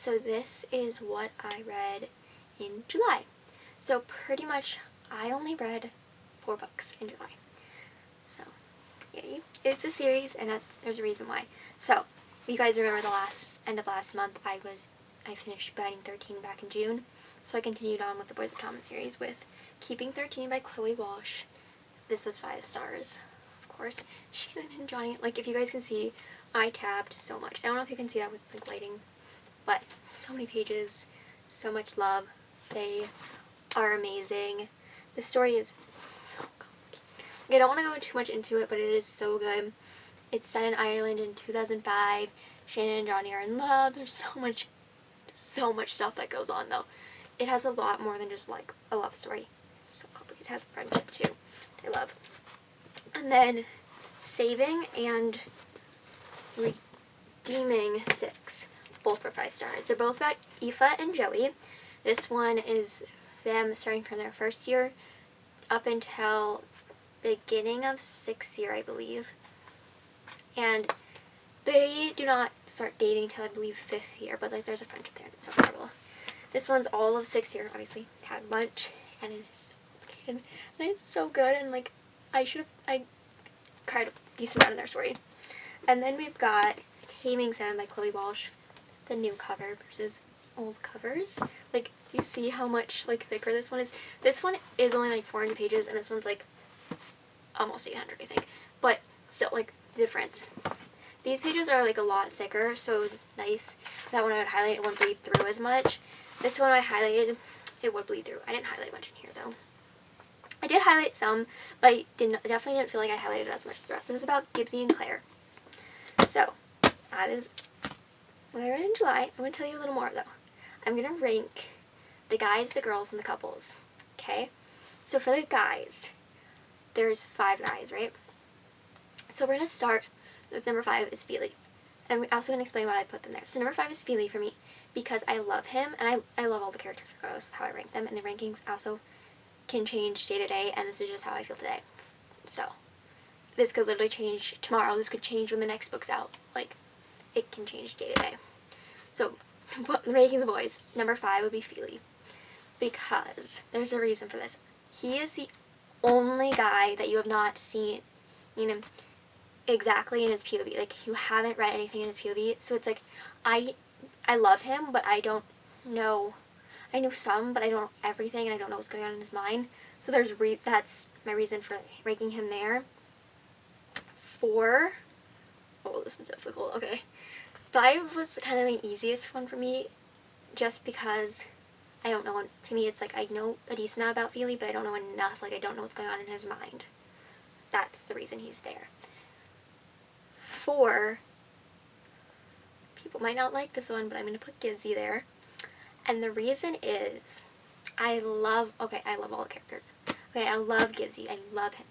so this is what I read in July. So pretty much I only read 4 books in July. So, yay. It's a series, and there's a reason why. So, if you guys remember end of last month, I finished Binding 13 back in June. So I continued on with the Boys of Tommen series with Keeping 13 by Chloe Walsh. This was 5 stars, of course. Shannon and Johnny, like, if you guys can see, I tabbed so much. I don't know if you can see that with like lighting, but so many pages, so much love. They are amazing. The story is so complicated. I don't want to go too much into it, but it is so good. It's set in Ireland in 2005. Shannon and Johnny are in love. There's so much stuff that goes on, though. It has a lot more than just like a love story. It's so complicated. It has friendship too. I love. And then Saving and Redeeming 6, both for 5 stars. They're both about Aoife and Joey. This one is them starting from their first year up until beginning of 6th year, I believe. And they do not start dating till I believe 5th year, but like there's a friendship there and it's so adorable. This one's all of 6th year, obviously, had lunch, and it is so complicated, and it's so good, and like I cried a decent amount in their story. And then we've got Taming 7 by Chloe Walsh, the new cover versus old covers. Like, you see how much like thicker this one is. This one is only like 400 pages, and this one's like almost 800, I think. But still, like, difference. These pages are like a lot thicker, so it was nice. That one I would highlight, it wouldn't bleed through as much. This one I highlighted, it would bleed through. I didn't highlight much in here though. I did highlight some, but I definitely didn't feel like I highlighted as much as the rest. This is about Gibbsy and Claire. So, that is what I read in July. I'm going to tell you a little more though. I'm going to rank the guys, the girls, and the couples. Okay? So for the guys, there's 5 guys, right? So we're going to start with number 5 is Feely. And I'm also going to explain why I put them there. So number 5 is Feely for me because I love him, and I love all the characters regardless of how I rank them, and the rankings also can change day to day, and this is just how I feel today. So, this could literally change tomorrow. This could change when the next book's out. Like, it can change day to day. So, ranking the boys, number 5 would be Feely. Because there's a reason for this. He is the only guy that you have not seen, exactly in his POV. Like, you haven't read anything in his POV. So it's like, I love him, but I don't know. I know some, but I don't know everything, and I don't know what's going on in his mind. So that's my reason for ranking him there. 4, oh, this is difficult. Okay, 5 was kind of the easiest one for me, just because I don't know. To me, it's like I know a decent amount about Feely, but I don't know enough. Like, I don't know what's going on in his mind. That's the reason he's there. 4, people might not like this one, but I'm going to put Gibbsy there. And the reason is, I love all the characters. Okay, I love Gibbsy. I love him.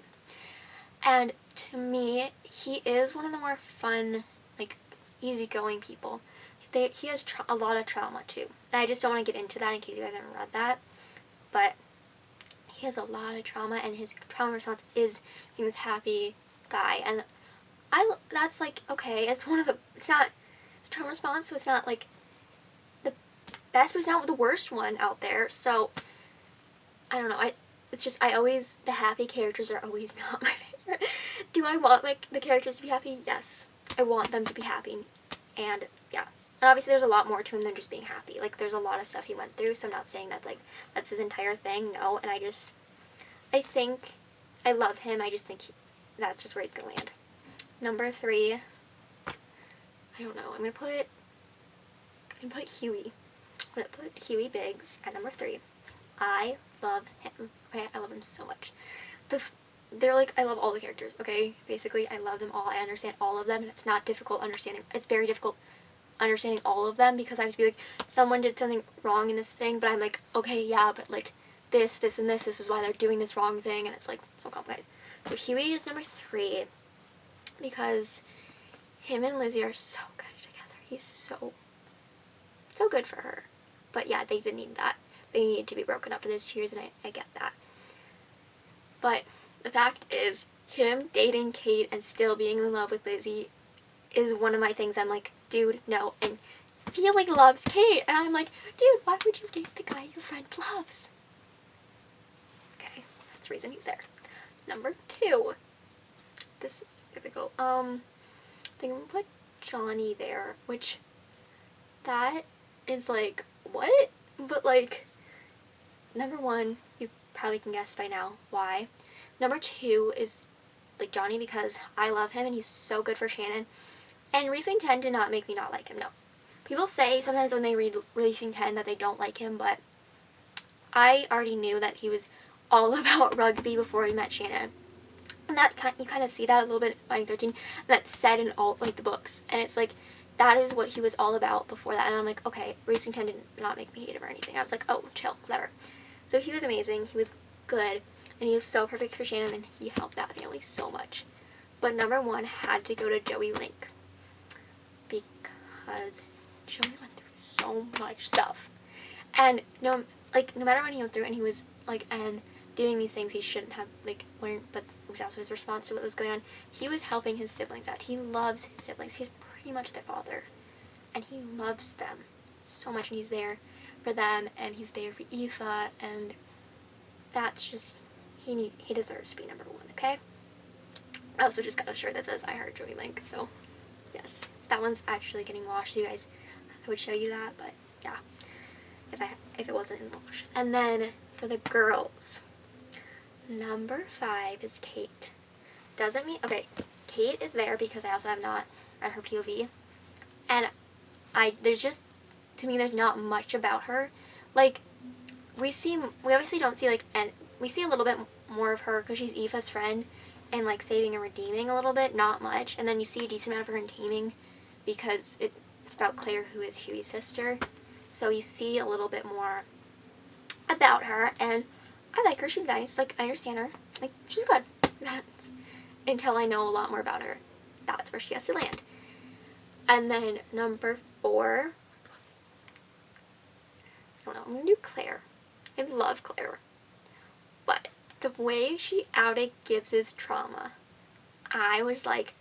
And to me, he is one of the more fun, like, easygoing people. He has a lot of trauma, too. And I just don't want to get into that in case you guys haven't read that. But he has a lot of trauma, and his trauma response is being this happy guy. And that's like, okay, it's trauma response, so it's not like best, but it's not the worst one out there. So I don't know. The happy characters are always not my favorite. Do I want the characters to be happy? Yes, I want them to be happy, and yeah. And obviously, there's a lot more to him than just being happy. Like, there's a lot of stuff he went through. So I'm not saying that that's his entire thing. No, and I think I love him. I just think that's just where he's gonna land. Number 3. I don't know. I'm gonna put Huey. I'm going to put Huey Biggs at number 3. I love him. Okay, I love him so much. They're like, I love all the characters, okay? Basically, I love them all. I understand all of them, and it's not difficult understanding. It's very difficult understanding all of them because I have to be like, someone did something wrong in this thing, but I'm like, okay, yeah, but like this, and this is why they're doing this wrong thing, and it's like so complicated. So Huey is number 3 because him and Lizzie are so good together. He's so good for her. But yeah, they didn't need that. They needed to be broken up for those 2 years, and I get that. But the fact is, him dating Kate and still being in love with Lizzie is one of my things I'm like, dude, no. And he like loves Kate, and I'm like, dude, why would you date the guy your friend loves? Okay, that's the reason he's there. Number 2. This is difficult. I think I'm gonna put Johnny there, which that is like, what? But like, number 1, you probably can guess by now why. Number 2 is like Johnny, because I love him and he's so good for Shannon. And Releasing 10 did not make me not like him, no. People say sometimes when they read Releasing 10 that they don't like him, but I already knew that he was all about rugby before he met Shannon. And that you kind of see that a little bit in Finding 13, and that's said in all like the books. And it's like, that is what he was all about before that. And I'm like, okay, Releasing 10 did not make me hate him or anything. I was like, oh, chill, whatever. So he was amazing, he was good, and he was so perfect for Shannon, and he helped that family so much. But number 1 had to go to Joey Link, because Joey went through so much stuff. And no matter what he went through, and he was like, and doing these things he shouldn't have, like, weren't, but it was also his response to what was going on. He was helping his siblings out. He loves his siblings. He's pretty much their father, and he loves them so much, and he's there for them, and he's there for Aoife, and that's just, he deserves to be number 1, okay? I also just got a shirt that says I Heart Joey Link, so yes, that one's actually getting washed, so you guys, I would show you that, but yeah, if it wasn't in the wash. And then for the girls, number 5 is Kate. Doesn't mean, okay, Kate is there because I also have not read her POV, and there's just, to me, there's not much about her. Like, we obviously don't see, like, and we see a little bit more of her because she's Aoife's friend, and like saving and redeeming a little bit, not much. And then you see a decent amount of her in Taming, because it's about Claire, who is Hughie's sister. So you see a little bit more about her, and I like her. She's nice. Like, I understand her. Like, she's good. That's until I know a lot more about her. That's where she has to land. And then number 4, I don't know, I'm gonna do Claire. I love Claire, but the way she outed Gibbs's trauma, I was like,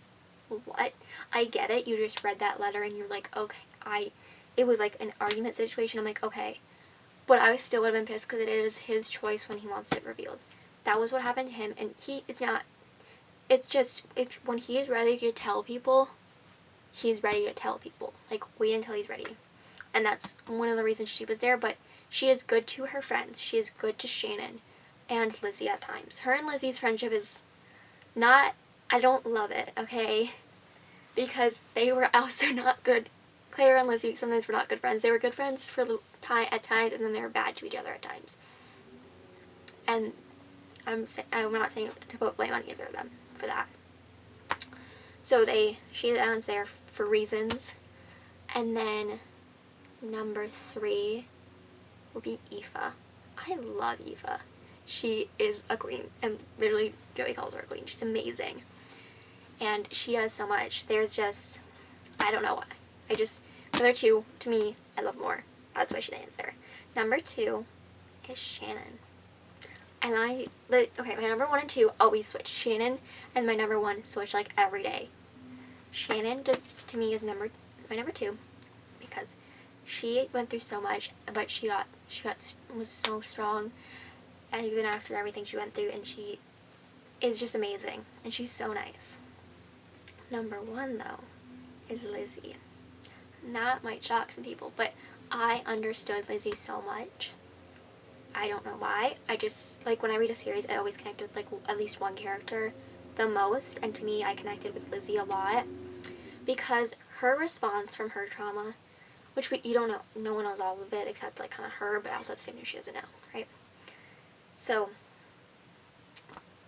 what? I get it, you just read that letter and you're like, okay, it was like an argument situation, I'm like, okay, but I still would have been pissed because it is his choice when he wants it revealed. That was what happened to him, and it's just, when he is ready to tell people, he's ready to tell people. Like, wait until he's ready. And that's one of the reasons she was there, but she is good to her friends. She is good to Shannon and Lizzie at times. Her and Lizzie's friendship is not, I don't love it, okay? Because they were also not good. Claire and Lizzie sometimes were not good friends. They were good friends at times, and then they were bad to each other at times. And I'm not saying to put blame on either of them for that. So she and Alan's there for reasons. And then number 3 will be Aoife. I love Aoife. She is a queen, and literally Joey calls her a queen. She's amazing. And she does so much. There's just, I don't know why. The other 2, to me, I love more. That's why she lands there. Number 2 is Shannon. And my number 1 and 2 always switch. Shannon and my number 1 switch like every day. Shannon just, to me, is my number 2, because she went through so much, but she was so strong, and even after everything she went through, and she is just amazing, and she's so nice. Number 1, though, is Lizzie. And that might shock some people, but I understood Lizzie so much. I don't know why. I just, like, when I read a series, I always connect with, like, at least one character the most, and to me, I connected with Lizzie a lot, because her response from her trauma, which you don't know, no one knows all of it except, like, kind of her, but also at the same time she doesn't know, right? So,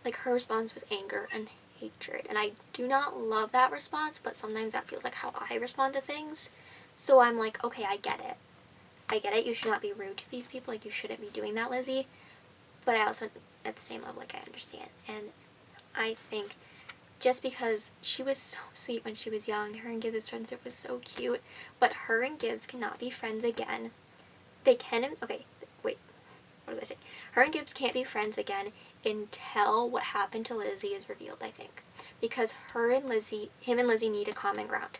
like, her response was anger and hatred, and I do not love that response, but sometimes that feels like how I respond to things. So I'm like, okay, I get it, you should not be rude to these people, like, you shouldn't be doing that, Lizzie, but I also, at the same level, like, I understand, and I think just because she was so sweet when she was young, her and Gibbs' friendship was so cute, but her and Gibbs cannot be friends again. They can, okay, wait, what was I saying? Her and Gibbs can't be friends again until what happened to Lizzie is revealed, I think, because him and Lizzie need a common ground,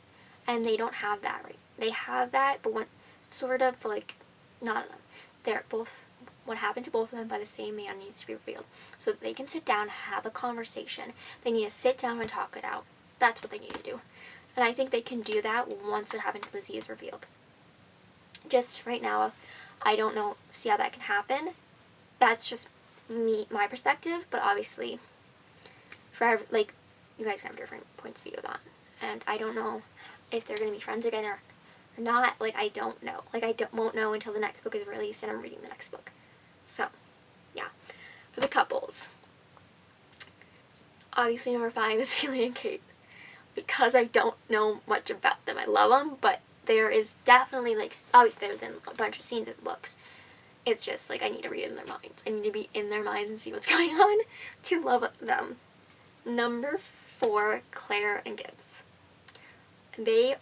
and they don't have that right. They have that, but sort of, but like, not enough. They're both, what happened to both of them by the same man needs to be revealed. So that they can sit down, have a conversation. They need to sit down and talk it out. That's what they need to do. And I think they can do that once what happened to Lizzie is revealed. Just right now, I don't know, see how that can happen. That's just my perspective, but obviously, like, you guys can have different points of view of that. And I don't know if they're going to be friends again or not. Like, I don't know. Like, won't know until the next book is released and I'm reading the next book. So, yeah. For the couples. Obviously, number 5 is Haley and Kate. Because I don't know much about them. I love them, but there is definitely, like, obviously there's a bunch of scenes in the books. It's just, like, I need to read in their minds. I need to be in their minds and see what's going on to love them. Number 4, Claire and Gibbs.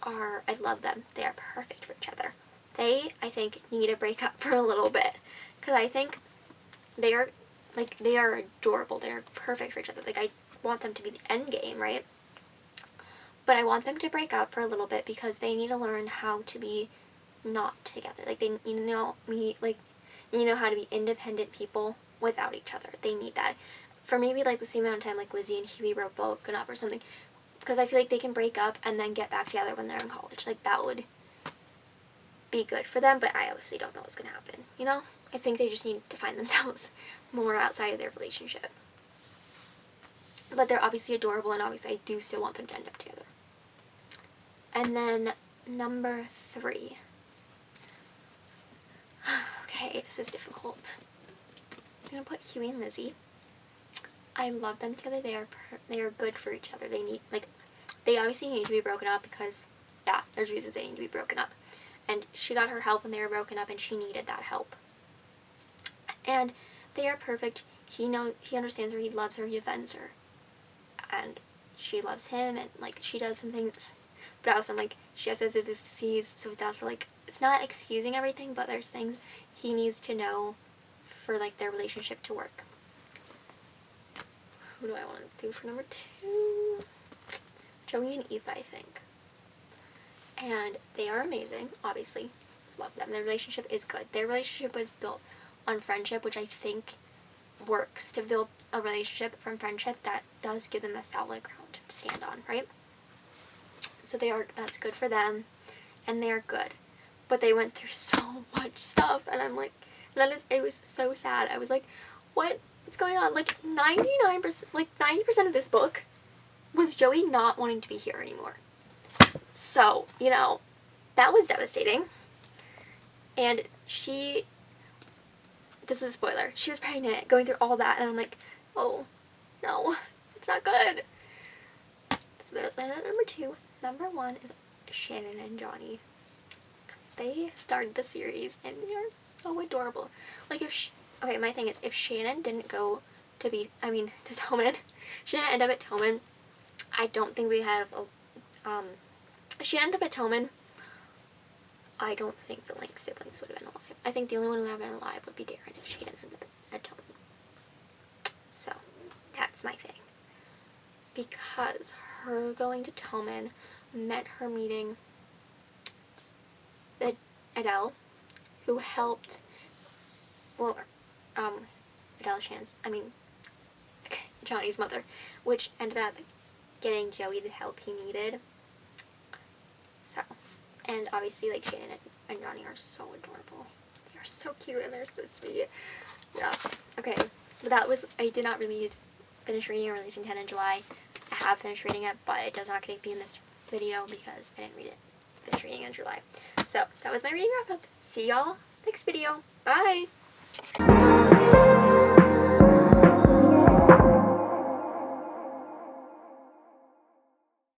I love them. They are perfect for each other. They, I think, need to break up for a little bit. Because I think they are adorable. They are perfect for each other. Like, I want them to be the end game, right? But I want them to break up for a little bit because they need to learn how to be not together. Like, they need to know how to be independent people without each other. They need that. For maybe, like, the same amount of time, like, Lizzie and Huey were broken up or something. Because I feel like they can break up and then get back together when they're in college. Like, that would be good for them, but I obviously don't know what's going to happen, you know? I think they just need to find themselves more outside of their relationship. But they're obviously adorable, and obviously I do still want them to end up together. And then number 3. Okay, this is difficult. I'm going to put Huey and Lizzie. I love them together. They are good for each other. They obviously need to be broken up because, yeah, there's reasons they need to be broken up. And she got her help when they were broken up, and she needed that help. And they are perfect. He understands her, he loves her, he defends her. And she loves him, and, like, she does some things. But also, like, she has this disease, so it's also, like, it's not excusing everything, but there's things he needs to know for, like, their relationship to work. Who do I want to do for number 2? Joey and Eva, I think. And they are amazing, obviously. Love them. Their relationship is good. Their relationship was built on friendship, which I think works to build a relationship from friendship that does give them a solid ground to stand on, right? So that's good for them, and they're good. But they went through so much stuff, and I'm like, it was so sad. I was like, what's going on? Like, 90% of this book was Joey not wanting to be here anymore. So, you know, that was devastating. And this is a spoiler, she was pregnant, going through all that, and I'm like, oh, no, it's not good. So number 2. Number 1 is Shannon and Johnny. They started the series, and they are so adorable. Like, my thing is, if Shannon didn't go to Toman, she didn't end up at Toman, I don't think we had if she ended up at Toman, I don't think the Link siblings would have been alive. I think the only one who would have been alive would be Darren if she didn't end up at Toman. So, that's my thing. Because her going to Toman meant her meeting Adele, who helped, Adele Johnny's mother, which ended up getting Joey the help he needed. So, and obviously, like, Shannon and Johnny are so adorable. They're so cute and they're so sweet. Yeah. Okay. But I did not really finish reading Releasing 10 in July. I have finished reading it, but it does not get to be in this video because I didn't finish reading in July. So, that was my reading wrap up. See y'all next video. Bye!